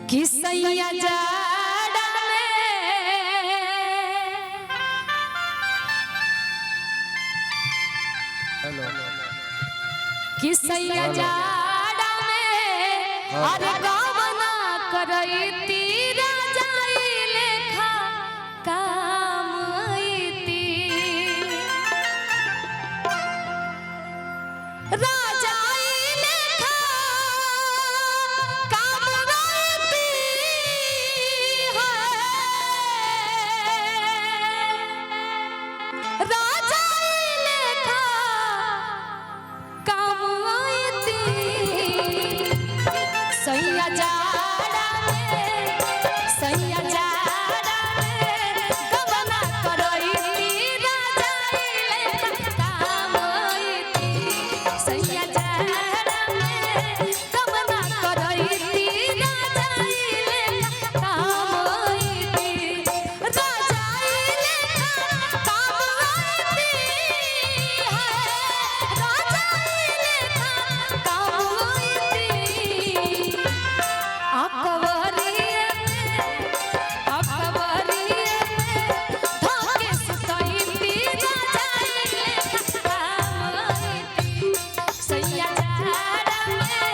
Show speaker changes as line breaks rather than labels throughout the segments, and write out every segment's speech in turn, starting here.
कि सैया जाड़ा में कि सैया जाड़ा में अरे गावना करैती राजाई लेखा काम आईती राजाई लेखा काम आईती है राजाई लेखा काम आईती सैया जाड़ा में सैया जाड़ा में गबना करैती राजाई लेखा काम आईती सैया जाड़ा में गबना करैती राजाई लेखा काम आईती राजाई लेखा काम आईती है राजाई लेखा काम आईती अकबरिए धोके सुतैती राजाई लेखा काम आईती सैया जाड़ा में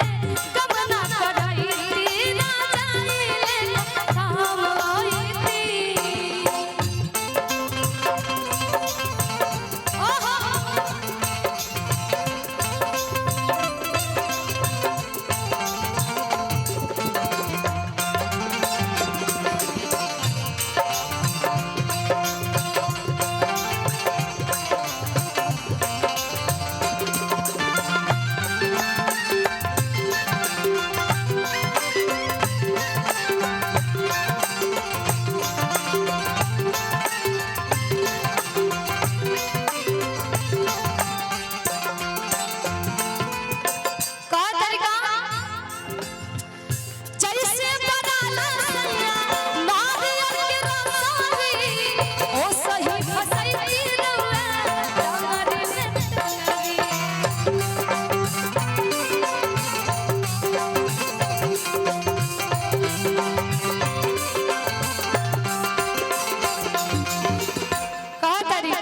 गबना करैती राजाई लेखा काम आईती ओहो का तरीका जैसे बनाला सैया नारियल के रसरी ओ सही फसैती रउआ डमरी में टंगरी का तरीका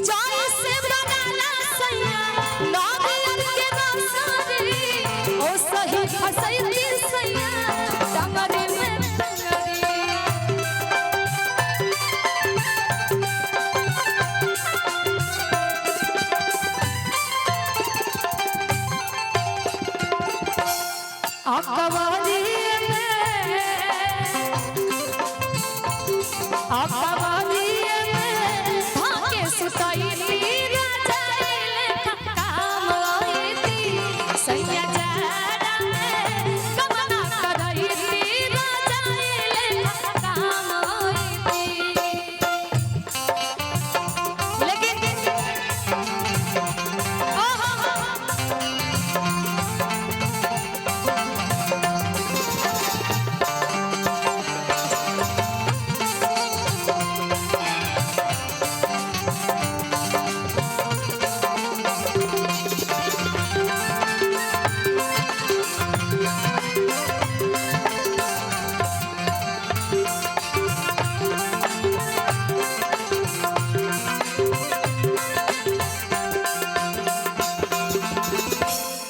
जैसे बनाला सैया नारियल के रसरी ओ सही फसैती सैया डमरी में टंगरी अकबरिए में धोके सुतैती राजाई लेखा काम आईती सैया जाड़ा में गबना करैती राजाई लेखा काम आईती लेकिन ओहो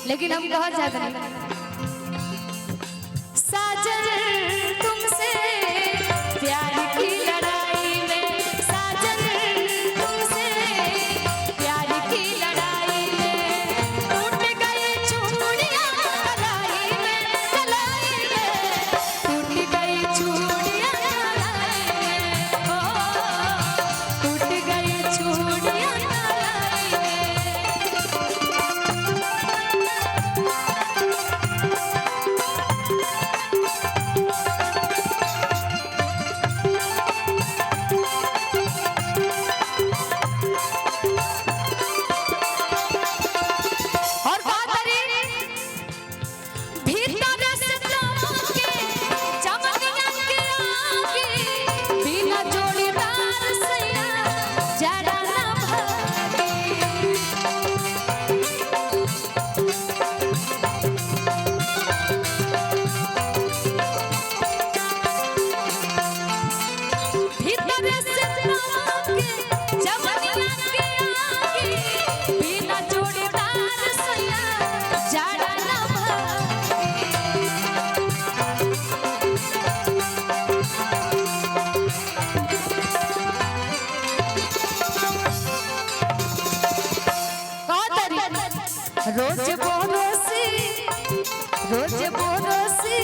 लेकिन हम बहुत ज्यादा नहीं साजन तुमसे प्यार की लड़ाई में साजन तुमसे प्यार की लड़ाई में टूट गई चूड़ियां कलाई में टूट गई चूड़ियां कलाई में ओ टूट गई चूड़ियां कलाई में पड़ोसी